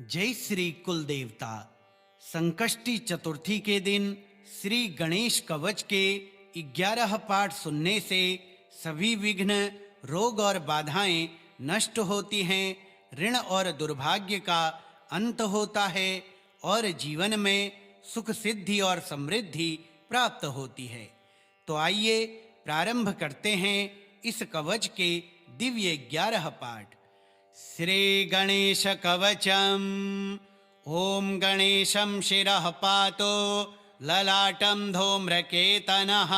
जय श्री कुल देवता। संकष्टी चतुर्थी के दिन श्री गणेश कवच के 11 पाठ सुनने से सभी विघ्न, रोग और बाधाएं नष्ट होती हैं, ऋण और दुर्भाग्य का अंत होता है और जीवन में सुख, सिद्धि और समृद्धि प्राप्त होती है। तो आइए प्रारंभ करते हैं इस कवच के दिव्य 11 पाठ। श्री गणेश कवचम। ओम गणेशं शिरः पातो ललाटं धूम्रकेतनः,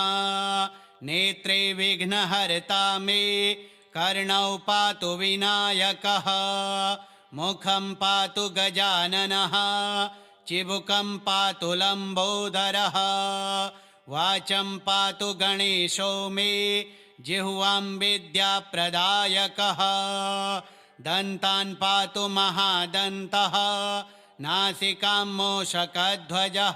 नेत्रे विघ्नहर्ता मे कर्णौ पातु विनायकः, मुखं पातु गजाननः, चिबुकं पातु लंबोदरः, वाचं पातु गणेशो मे जिह्वां विद्याप्रदायकः, दन्तान् पातु महादन्तः, नासिकां मूषकध्वजः,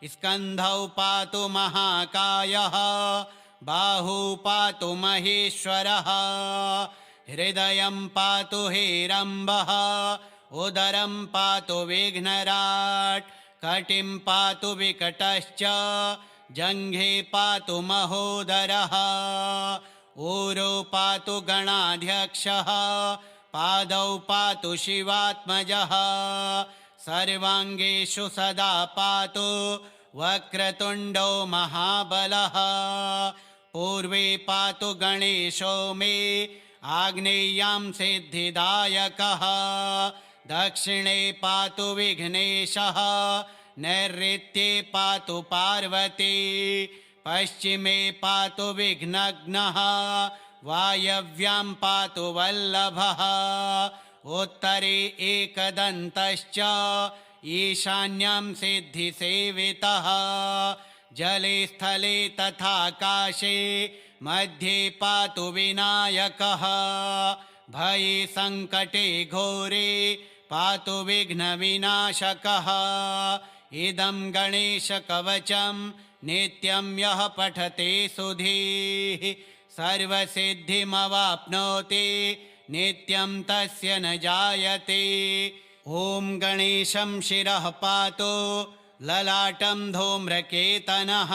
स्कन्धौ पातु महाकायः, बाहू पातु महेश्वरः, हृदयं पातु हेरम्बः, उदरं पातु विघ्नराट्, कटिं पातु विकटश्च, जङ्घे पातु महोदरः, ऊरो पातु गणाध्यक्षः, पादौ पातु शिवात्मजः, सर्वाङ्गेषु सदा पातु वक्रतुण्डो महाबलः, पूर्वे पातु गणेशो मे आग्नेय्यां सिद्धिदायकः, दक्षिणे पातु विघ्नेशः, नैऋत्ये पातु पार्वती, पश्चिमे पातु विघ्नघ्नः, वायव्यां पातु वल्लभः, उत्तरे एकदन्तश्च, ईशान्यां सिद्धिसेवितः, जले स्थले तथाकाशे मध्ये पातु विनायकः, भये संकटे घोरे पातु विघ्नविनाशकः, इदं गणेशकवचं नित्यं यः पठते सुधीः सर्वसिद्धिमवाप्नोति, नित्यं तस्य न जायते। ॐ गणेशं शिरः पातु ललाटं धूम्रकेतनः,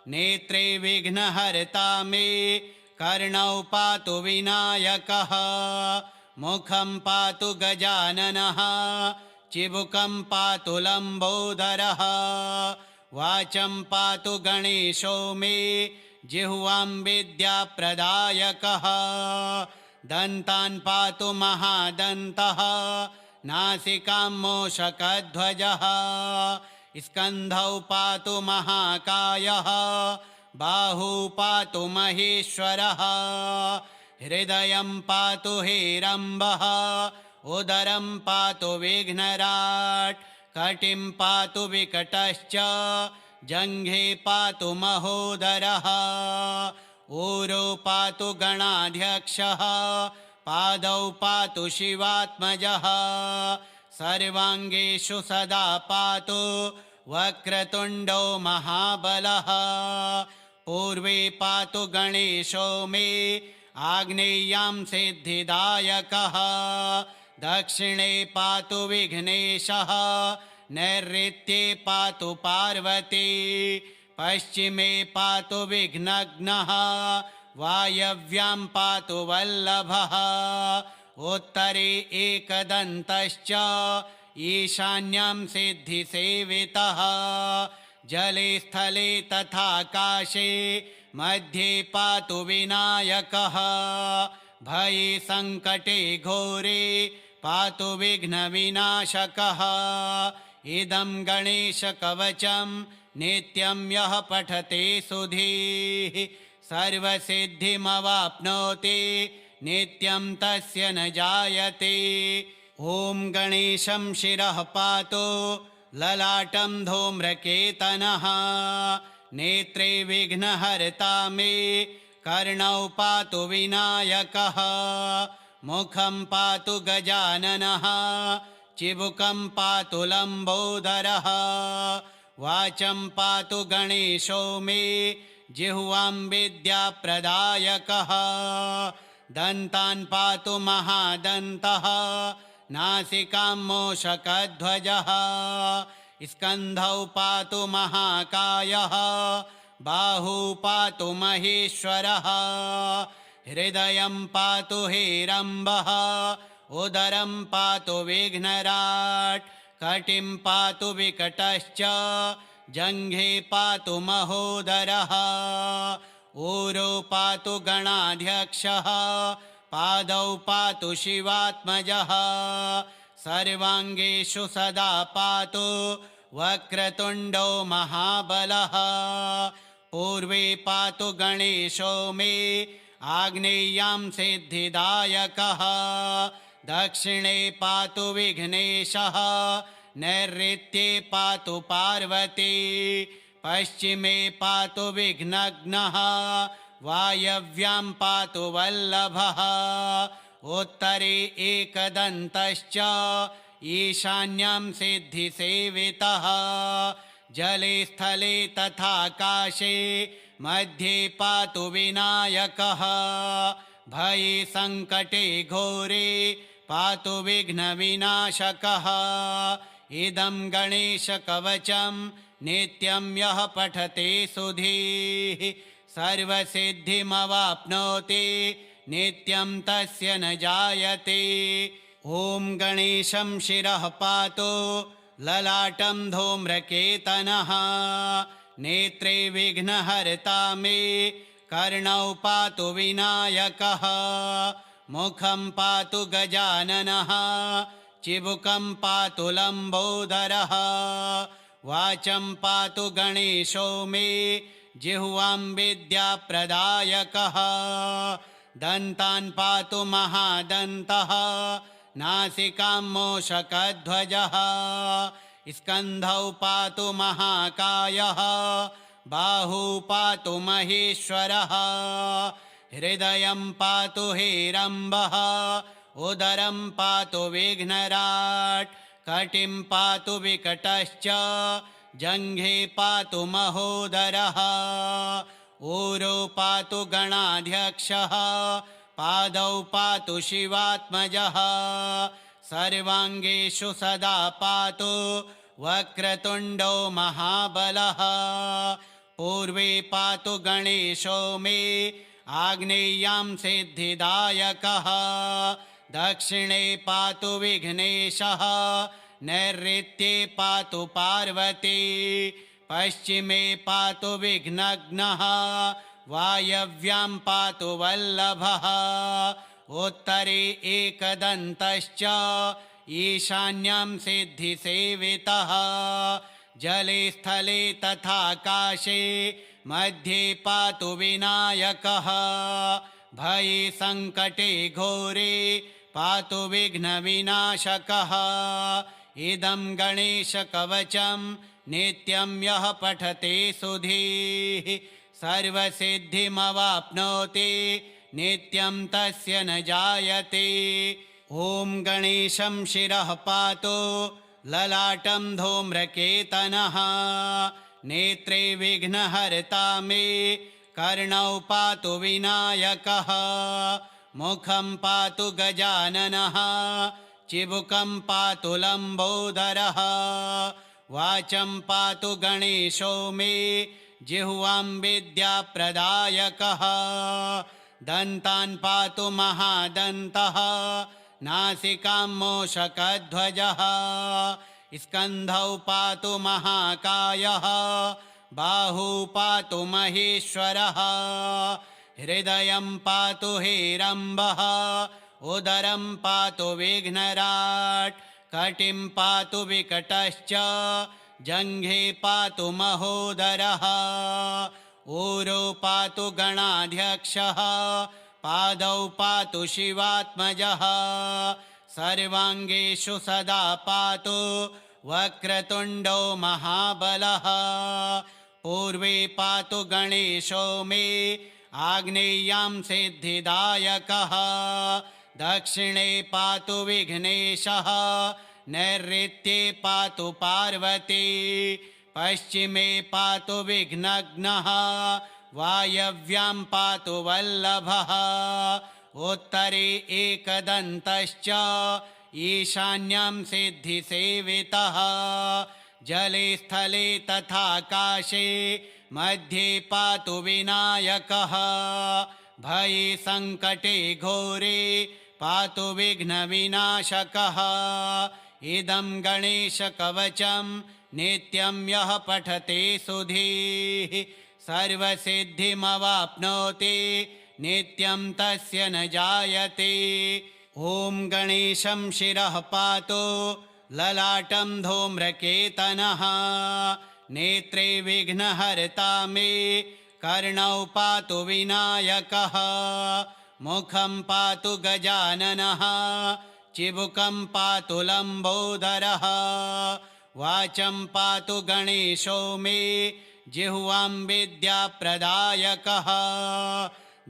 नेत्रे विघ्नहर्ता मे कर्णौ पातु विनायकः, मुखं पातु गजाननः, चिबुकं पातु लंबोदरः, वाचं पातु गणेशो मे जिह्वां विद्याप्रदायकः, दन्तान् पातु महादन्तः, नासिकां मूषकध्वजः, स्कन्धौ पातु महाकायः, बाहू पातु महेश्वरः, हृदयं पातु हेरम्बः, उदरं पातु विघ्नराट्, कटिं पातु विकटश्च, जङ्घे पातु महोदरः, ऊरो पातु गणाध्यक्षः, पादौ पातु शिवात्मजः, सर्वाङ्गेषु सदा पातु वक्रतुण्डो महाबलः, पूर्वे पातु गणेशो मे आग्नेय्यां सिद्धिदायकः, दक्षिणे पातु विघ्नेशः, नैऋत्ये पातु पार्वती, पश्चिमे पातु विघ्नघ्नः, वायव्यां पातु वल्लभः, उत्तरे एकदन्तश्च, ईशान्यां सिद्धिसेवितः, जले स्थले तथाकाशे मध्ये पातु विनायकः, भये संकटे घोरे पातु विघ्नविनाशकः, इदं गणेशकवचं नित्यं यः पठते सुधीः सर्वसिद्धिमवाप्नोति, नित्यं तस्य न जायते। ॐ गणेशं शिरः पातु ललाटं धूम्रकेतनः, नेत्रे विघ्नहर्ता मे कर्णौ पातु विनायकः, मुखं पातु गजाननः, चिबुकं पातु लंबोदरः, वाचं पातु गणेशो मे जिह्वां विद्याप्रदायकः, दन्तान् पातु महादन्तः, नासिकां मूषकध्वजः स्कन्धौ पातु महाकायः बाहू पातु महेश्वरः हृदयं पातु हेरम्बः उदरं पातु विघ्नराट् कटिं पातु विकटश्च जङ्घे पातु महोदरः ऊरो पातु गणाध्यक्षः पादौ पातु शिवात्मजः सर्वाङ्गेषु सदा पातु वक्रतुण्डो महाबलः पूर्वे पातु गणेशो मे आग्नेय्यां सिद्धिदायकः दक्षिणे पातु विघ्नेशः नैऋत्ये पातु पार्वती पश्चिमे पातु विघ्नघ्नः वायव्यां पातु वल्लभः उत्तरे एकदन्तश्च ईशान्यां सिद्धिसेवितः जले स्थले तथाकाशे मध्ये पातु विनायकः भये सङ्कटे घोरे पातु विघ्नविनाशकः इदं गणेशकवचं नित्यं यः पठते सुधीः सर्वसिद्धिमवाप्नोति नित्यं तस्य न जायते। ॐ गणेशं शिरः पातु ललाटं धूम्रकेतनः नेत्रे विघ्नहर्ता मे कर्णौ पातु विनायकः मुखं पातु गजाननः चिबुकं पातु लम्बोदरः वाचं पातु गणेशो मे जिह्वां विद्याप्रदायकः दन्तान् पातु महादन्तः नासिकां मूषकध्वजः स्कन्धौ पातु महाकायः बाहू पातु महेश्वरः हृदयं पातु हेरम्बः उदरं पातु विघ्नराट् कटिं पातु विकटश्च जङ्घे पातु महोदरः ऊरो पातु गणाध्यक्षः पादौ पातु शिवात्मजः सर्वाङ्गेषु सदा पातु वक्रतुण्डो महाबलः पूर्वे पातु गणेशो मे आग्नेय्यां सिद्धिदायकः दक्षिणे पातु विघ्नेशः नैऋत्ये पातु पार्वती पश्चिमे पातु विघ्नघ्नः वायव्यां पातु वल्लभः उत्तरे एकदन्तश्च ईशान्यां सिद्धिसेवितः जले स्थले तथाकाशे मध्ये पातु विनायकः भये सङ्कटे घोरे पातु विघ्नविनाशकः इदं गणेशकवचं नित्यं यः पठते सुधीः सर्वसिद्धिमवाप्नोति नित्यं तस्य न जायते। ॐ गणेशं शिरः पातु ललाटं धूम्रकेतनः नेत्रे विघ्नहर्ता मे कर्णौ पातु विनायकः मुखं पातु गजाननः चिबुकं पातु लम्बोदरः वाचं पातु गणेशो मे जिह्वां विद्याप्रदायकः दन्तान् पातु महादन्तः नासिकां मूषकध्वजः स्कन्धौ पातु महाकायः बाहू पातु महेश्वरः हृदयं पातु हेरम्बः उदरं पातु विघ्नराट् कटिं पातु विकटश्च जङ्घे पातु महोदरः ऊरो पातु गणाध्यक्षः पादौ पातु शिवात्मजः सर्वाङ्गेषु सदा पातु वक्रतुण्डो महाबलः पूर्वे पातु गणेशो मे आग्नेय्यां सिद्धिदायकः दक्षिणे पातु विघ्नेशः नैऋत्ये पातु पार्वती पश्चिमे पातु विघ्नघ्नः वायव्यां पातु वल्लभः उत्तरे एकदन्तश्च ईशान्यं सिद्धिसेवितः जले स्थले तथाकाशे मध्ये पातु विनायकः भये संकटे घोरे पातु विघ्नविनाशकः इदं गणेशकवचं नित्यं यः पठते सुधीः सर्वसिद्धिमवाप्नोति नित्यं तस्य न जायते। ॐ गणेशं शिरः पातु ललाटं धूम्रकेतनः नेत्रे विघ्नहर्ता मे कर्णौ पातु विनायकः मुखं पातु गजाननः चिबुकं पातु लम्बोदरः वाचं पातु गणेशो मे जिह्वां विद्याप्रदायकः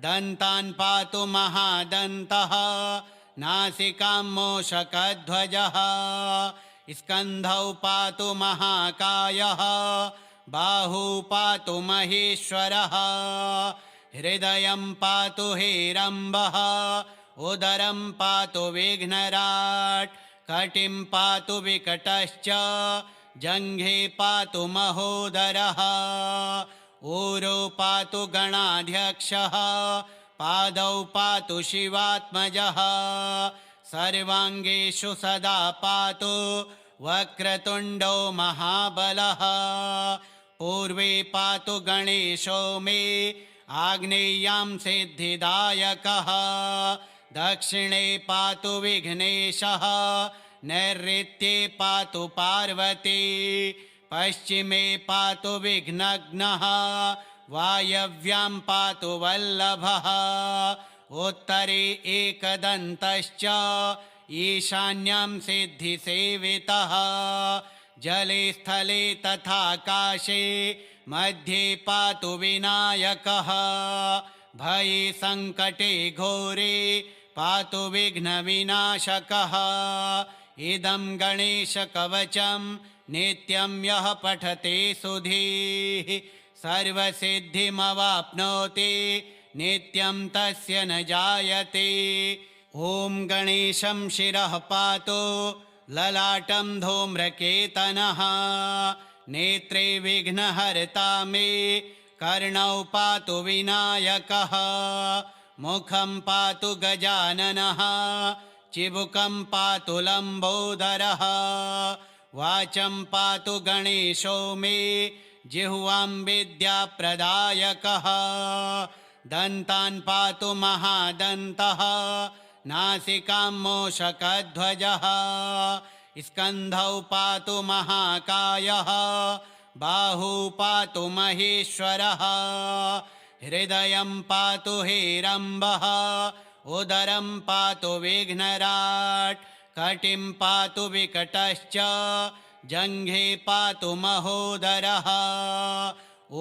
दन्तान् पातु महादन्तः नासिकां मूषकध्वजः स्कन्धौ पातु महाकायः बाहू पातु महेश्वरः हृदयं पातु हेरम्बः उदरं पातु विघ्नराट् कटिं पातु विकटश्च जङ्घे पातु महोदरः ऊरो पातु गणाध्यक्षः पादौ पातु शिवात्मजः सर्वाङ्गेषु सदा पातु वक्रतुण्डो महाबलः पूर्वे पातु गणेशो मे आग्नेय्यां सिद्धिदायकः दक्षिणे पातु विघ्नेशः नैऋत्ये पातु पार्वती पश्चिमे पातु विघ्नघ्नः वायव्यां पातु वल्लभः उत्तरे एकदन्तश्च ईशान्यं सिद्धिसेवितः जले स्थले तथाकाशे मध्ये पातु विनायकः भये संकटे घोरे पातु विघ्नविनाशकः इदं गणेशकवचं नित्यं यः पठते सुधीः सर्वसिद्धिमवाप्नोति नित्यं तस्य न जायते। ॐ गणेशं शिरः पातु ललाटं धूम्रकेतनः नेत्रे विघ्नहर्ता मे कर्णौ पातु विनायकः मुखं पातु गजाननः चिबुकं पातु लम्बोदरः वाचं पातु गणेशो मे जिह्वां विद्याप्रदायकः दन्तान् पातु महादन्तः नासिकां मूषकध्वजः स्कन्धौ पातु महाकायः बाहू पातु महेश्वरः हृदयं पातु हेरम्बः उदरं पातु विघ्नराट् कटिं पातु विकटश्च जङ्घे पातु महोदरः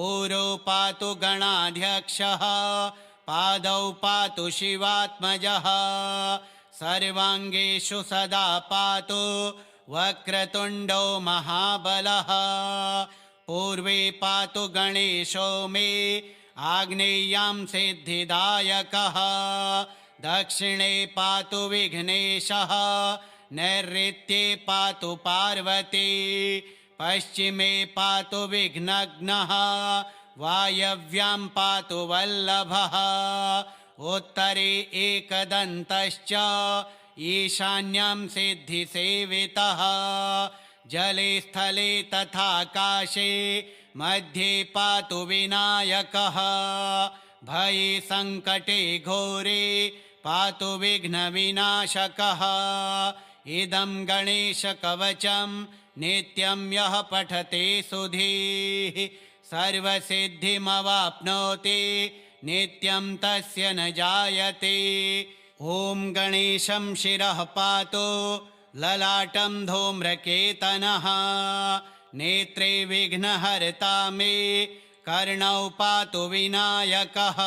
ऊरो पातु गणाध्यक्षः पादौ पातु शिवात्मजः सर्वाङ्गेषु सदा पातु वक्रतुण्डो महाबलः पूर्वे पातु गणेशो मे आग्नेय्यां सिद्धिदायकः दक्षिणे पातु विघ्नेशः नैऋत्ये पातु पार्वती पश्चिमे पातु विघ्नघ्नः वायव्यां पातु वल्लभः उत्तरे एकदन्तश्च ईशान्यं सिद्धिसेवितः जले स्थले तथाकाशे मध्ये पातु विनायकः भये संकटे घोरे पातु विघ्नविनाशकः इदं गणेशकवचं नित्यं यः पठते सुधीः सर्वसिद्धिमवाप्नोति नित्यं तस्य न जायते। ॐ गणेशं शिरः पातु ललाटं धूम्रकेतनः नेत्रे विघ्नहर्ता मे कर्णौ पातु विनायकः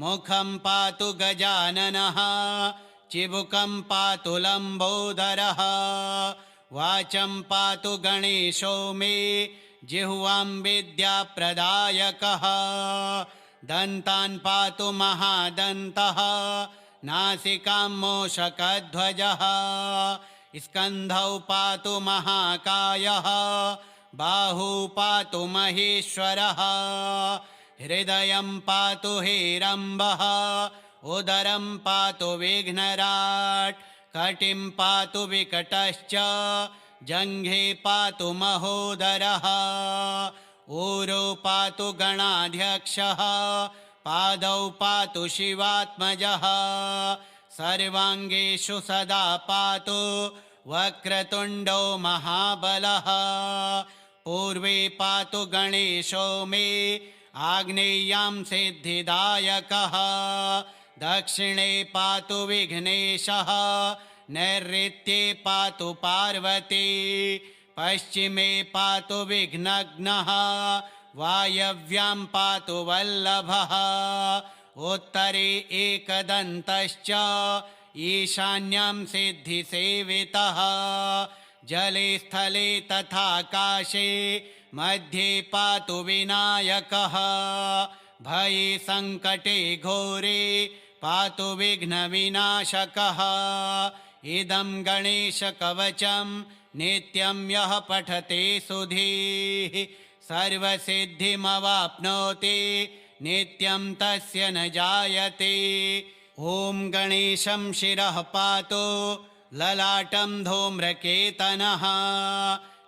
मुखं पातु गजाननः चिबुकं पातु लम्बोदरः वाचं पातु गणेशो मे जिह्वां विद्याप्रदायकः दन्तान् पातु महादन्तः नासिकां मूषकध्वजः स्कन्धौ पातु महाकायः बाहू पातु महेश्वरः हृदयं पातु हेरम्बः उदरं पातु विघ्नराट् कटिं पातु विकटश्च जङ्घे पातु महोदरः ऊरो पातु गणाध्यक्षः पादौ पातु शिवात्मजः सर्वाङ्गेषु सदा पातु वक्रतुण्डो महाबलः पूर्वे पातु गणेशो मे आग्नेय्यां सिद्धिदायकः दक्षिणे पातु विघ्नेशः नैऋत्ये पातु पार्वती पश्चिमे पातु विघ्नघ्नः वायव्यां पातु वल्लभः उत्तरे एकदन्तश्च ईशान्यां सिद्धिसेवितः जले स्थले तथाकाशे मध्ये पातु विनायकः भये सङ्कटे घोरे पातु विघ्नविनाशकः इदं गणेशकवचं नित्यं यः पठते सुधीः सर्वसिद्धिमवाप्नोति नित्यं तस्य न जायते। ॐ गणेशं शिरः पातु ललाटं धूम्रकेतनः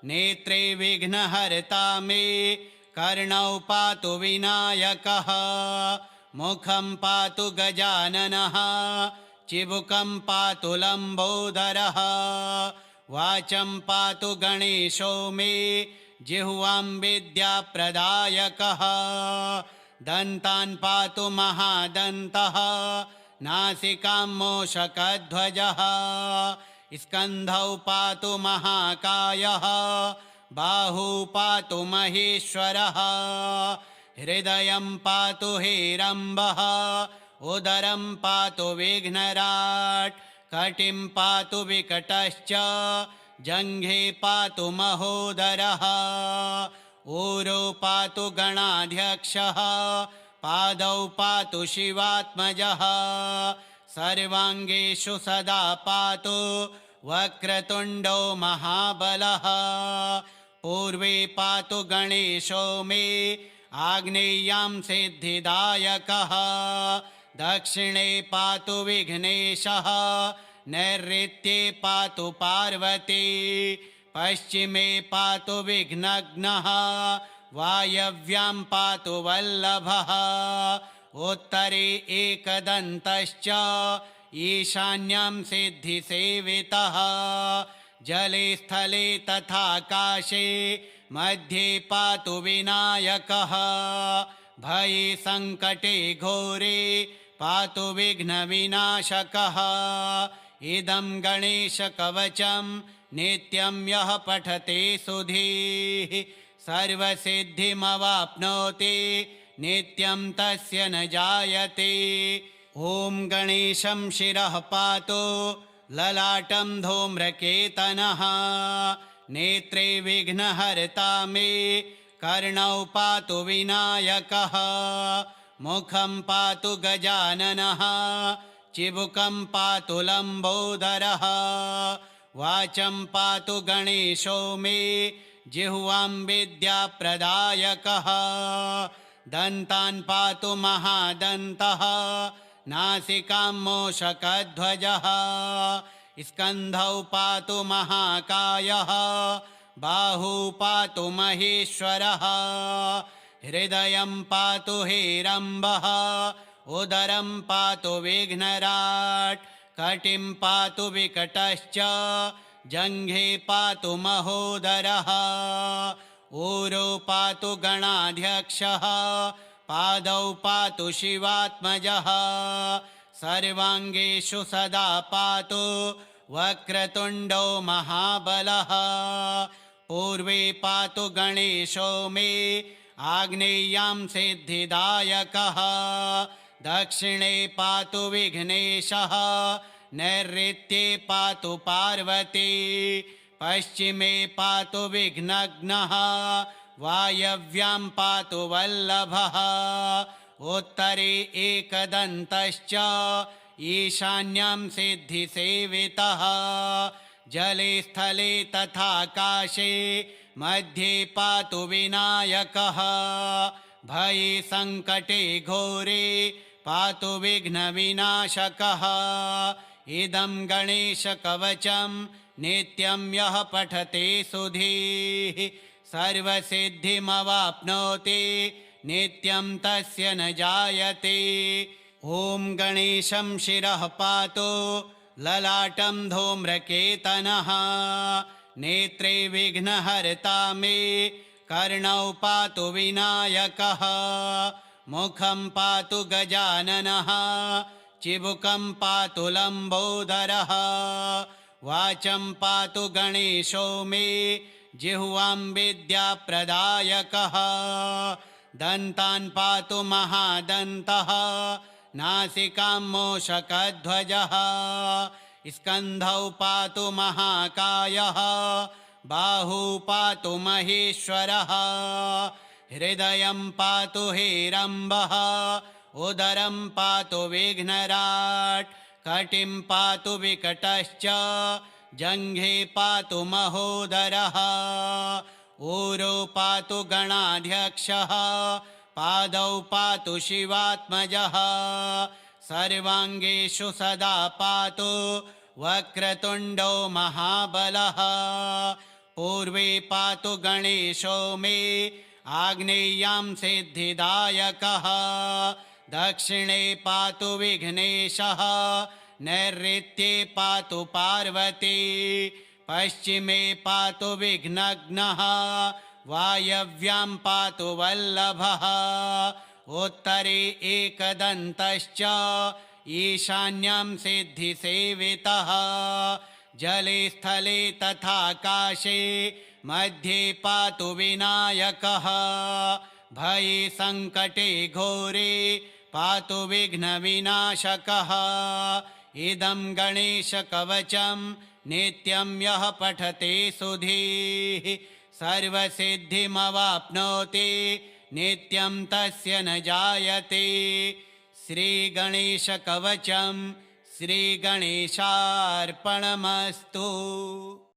नेत्रे विघ्नहर्ता मे कर्णौ पातु विनायकः मुखं पातु गजाननः चिबुकं पातु लम्बोदरः वाचं पातु गणेशो मे जिह्वां विद्याप्रदायकः दन्तान् पातु महादन्तः नासिकां मूषकध्वजः स्कन्धौ पातु महाकायः बाहू पातु महेश्वरः हृदयं पातु हेरम्बः उदरं पातु विघ्नराट् कटिं पातु विकटश्च जङ्घे पातु महोदरः ऊरो पातु गणाध्यक्षः पादौ पातु शिवात्मजः सर्वाङ्गेषु सदा पातु वक्रतुण्डो महाबलः पूर्वे पातु गणेशो मे आग्नेय्यां सिद्धिदायकः दक्षिणे पातु विघ्नेशः नैऋत्ये पातु पार्वती पश्चिमे पातु विघ्नघ्नः वायव्यां पातु वल्लभः उत्तरे एकदन्तश्च ईशान्यां सिद्धिसेवितः जले स्थले तथाकाशे मध्ये पातु विनायकः भये सङ्कटे घोरे पातु विघ्नविनाशकः इदं गणेशकवचं नित्यं यः पठते सुधीः सर्वसिद्धिमवाप्नोति नित्यं तस्य न जायते। ॐ गणेशं शिरः पातु ललाटं धूम्रकेतनः नेत्रे विघ्नहर्ता मे कर्णौ पातु विनायकः मुखं पातु गजाननः चिबुकं पातु लम्बोदरः वाचं पातु गणेशो मे जिह्वां विद्याप्रदायकः दन्तान् पातु महादन्तः नासिकां मूषकध्वजः स्कन्धौ पातु महाकायः बाहू पातु महेश्वरः हृदयं पातु हेरम्बः उदरं पातु विघ्नराट् कटिं पातु विकटश्च जङ्घे पातु महोदरः ऊरो पातु गणाध्यक्षः पादौ पातु शिवात्मजः सर्वाङ्गेषु सदा पातु वक्रतुण्डो महाबलः पूर्वे पातु गणेशो मे आग्नेय्यां सिद्धिदायकः दक्षिणे पातु विघ्नेशः नैऋत्ये पातु पार्वती पश्चिमे पातु विघ्नघ्नः वायव्यां पातु वल्लभः उत्तरे एकदन्तश्च ईशान्यं सिद्धिसेवितः जले स्थले तथाकाशे मध्ये पातु विनायकः भये सङ्कटे घोरे पातु विघ्नविनाशकः इदं गणेशकवचं नित्यं यः पठते सुधीः सर्वसिद्धिमवाप्नोति नित्यं तस्य न जायते। ॐ गणेशं शिरः पातु ललाटं धूम्रकेतनः नेत्रे विघ्नहर्ता मे कर्णौ पातु विनायकः मुखं पातु गजाननः चिबुकं पातु लम्बोदरः वाचं पातु गणेशो मे जिह्वां विद्याप्रदायकः दन्तान् पातु महादन्तः नासिकां मूषकध्वजः स्कन्धौ पातु महाकायः बाहू पातु महेश्वरः हृदयं पातु हेरम्बः उदरं पातु विघ्नराट् कटिं पातु विकटश्च जङ्घे पातु महोदरः ऊरो पातु गणाध्यक्षः पादौ पातु शिवात्मजः सर्वाङ्गेषु सदा पातु वक्रतुण्डो महाबलः पूर्वे पातु गणेशो मे आग्नेय्यां सिद्धिदायकः दक्षिणे पातु विघ्नेशः नैऋत्ये पातु पार्वती पश्चिमे पातु विघ्नघ्नः वायव्यां पातु वल्लभः उत्तरे एकदन्तश्च ईशान्यं सिद्धिसेवितः जले स्थले तथाकाशे मध्ये पातु विनायकः भये सङ्कटे घोरे पातु विघ्नविनाशकः इदं गणेशकवचं नित्यं यः पठते सुधीः सर्वसिद्धिमवाप्नोति नित्यं तस्य न जायते। श्रीगणेशकवचं श्रीगणेशार्पणमस्तु।